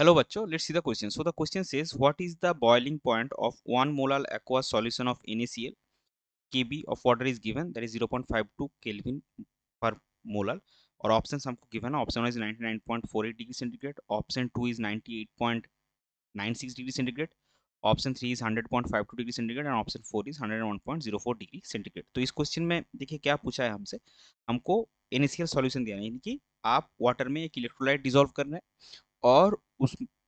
Hello बच्चों, let's see the question. So the question says, what is the boiling point of 1 molar aqueous solution of NaCl? Kb of water is given, that is 0.52 Kelvin per molar. और option हमको given है. Option 1 is 99.48 degree centigrade, option 2 is 98.96 degree centigrade, option 3 is 100.52 degree centigrade and option 4 is 101.04 degree centigrade. तो इस question में देखिए क्या पूछा है हमसे. हमको NaCl सॉल्यूशन दिया है, यानी कि आप वाटर में एक इलेक्ट्रोलाइट डिसॉल्व कर रहे हैं और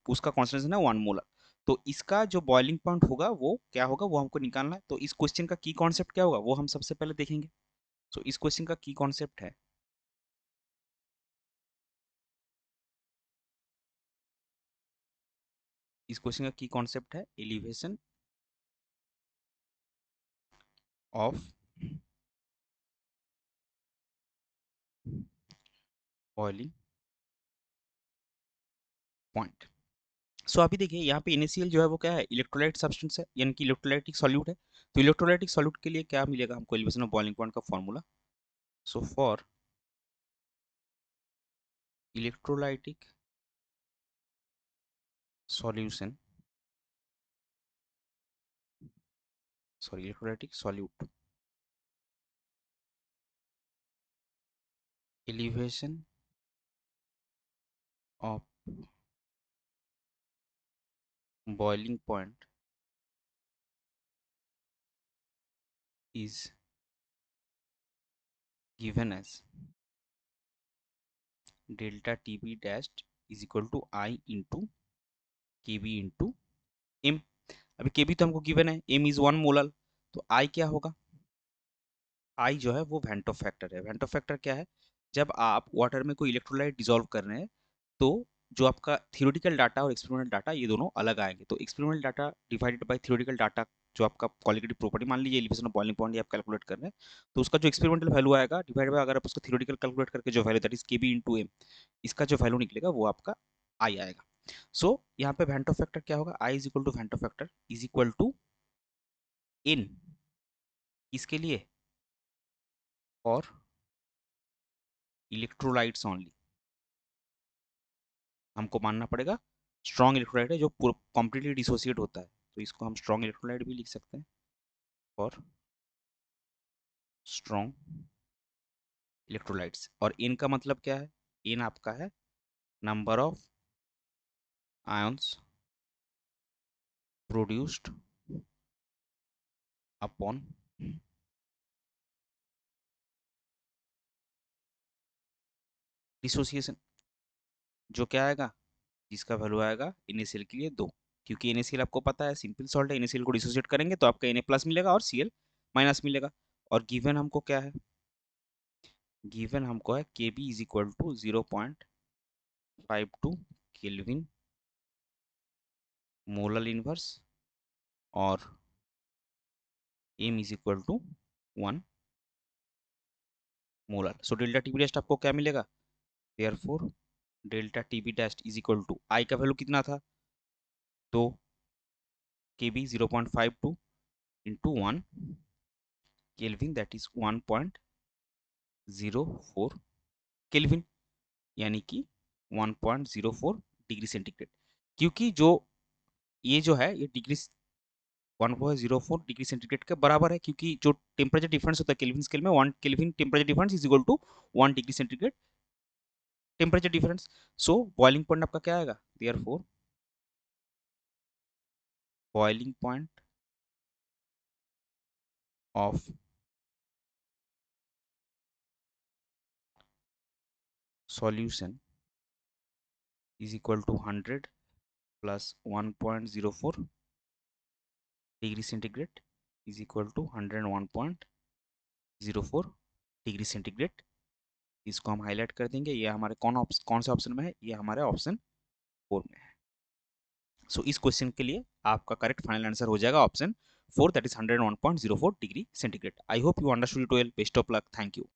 उसका कॉन्सेंट्रेशन है 1 मोलर. तो इसका जो बॉइलिंग पॉइंट होगा वो क्या होगा, वो हमको निकालना है. तो इस क्वेश्चन का की कॉन्सेप्ट क्या होगा वो हम सबसे पहले देखेंगे. सो इस क्वेश्चन का की कॉन्सेप्ट है, इस क्वेश्चन का की कॉन्सेप्ट है एलिवेशन ऑफ बॉइलिंग पॉइंट. सो अभी देखिए यहाँ पे NaCl जो है वो क्या है, इलेक्ट्रोलाइट सब्सटेंस है, यानी कि इलेक्ट्रोलाइटिक सॉल्यूट है. तो इलेक्ट्रोलाइटिक सॉल्यूट के लिए क्या मिलेगा हमको, एलिवेशन ऑफ बॉइलिंग पॉइंट का formula. So for electrolytic solution, sorry electrolytic solute, elevation of boiling point is given as delta TB dashed is equal to I into KB into M. अभी KB तो हमको given है, M is 1 molar. तो I क्या होगा, I जो है वो वेंटो फैक्टर है. वेंटो फैक्टर क्या है, जब आप वाटर में कोई इलेक्ट्रोलाइट डिसॉल्व कर रहे हैं तो जो आपका थियोरेटिकल डाटा और एक्सपेरिमेंटल डाटा ये दोनों अलग आएंगे. तो experimental data divided by theoretical data, जो आपका क्वालिटेटिव प्रॉपर्टी, मान लीजिए एलिवेशन ऑफ बॉइलिंग पॉइंट आप कैलकुलेट कर रहे हैं, तो उसका जो एक्सपेरिमेंटल वैल्यू आएगा डिवाइड बाय, अगर आप उसका थियोरेटिकल कैलकुलेट करके जो value that is K B into M, इसका जो वैल्यू निकलेगा वो आपका आई आएगा. सो यहाँ पे वेंटो फैक्टर क्या होगा, i is equal to van't Hoff factor is equal to n, इसके लिए और इलेक्ट्रोलाइट्स ओनली. हमको मानना पड़ेगा स्ट्रॉन्ग इलेक्ट्रोलाइट है जो कॉम्प्लीटली डिसोसिएट होता है, तो इसको हम स्ट्रॉन्ग इलेक्ट्रोलाइट भी लिख सकते हैं. और स्ट्रॉन्ग इलेक्ट्रोलाइट्स, और इन का मतलब क्या है, इन आपका है number of ions produced upon dissociation, जो क्या आएगा, जिसका वैल्यू आएगा NaCl के लिए 2. क्योंकि NaCl आपको पता है सिंपल सॉल्ट है, NaCl को डिसोसिएट करेंगे तो आपका Na प्लस मिलेगा और Cl माइनस मिलेगा. और गिवन हमको क्या है, गिवन हमको है Kb is equal to 0.52 kelvin molar inverse और M is equal to 1 molar. So delta TB dash आपको क्या मिलेगा, therefore delta TB dash is equal to i का वैल्यू कितना था, तो Kb 0.52 into 1 kelvin, that is 1.04 kelvin, यानी कि 1.04 डिग्री सेंटीग्रेड. क्योंकि जो ये जो है ये डिग्री 1.04 डिग्री सेंटीग्रेड के बराबर है, क्योंकि जो टेम्परेचर डिफरेंस होता है केल्विन स्केल में, 1 kelvin temperature difference is equal to 1 degree centigrade temperature difference. So boiling point आपका क्या आएगा, therefore boiling point of solution is equal to 100 plus 1.04 degree centigrade is equal to 101.04 degree centigrade. इसको हम highlight कर देंगे, ये हमारे कौन से ऑप्शन में है, ये हमारे ऑप्शन 4 में है. सो इस क्वेश्चन के लिए आपका करेक्ट फाइनल आंसर हो जाएगा option 4, that is 101.04 degree centigrade. I hope you understood it well. Best of luck. Thank you.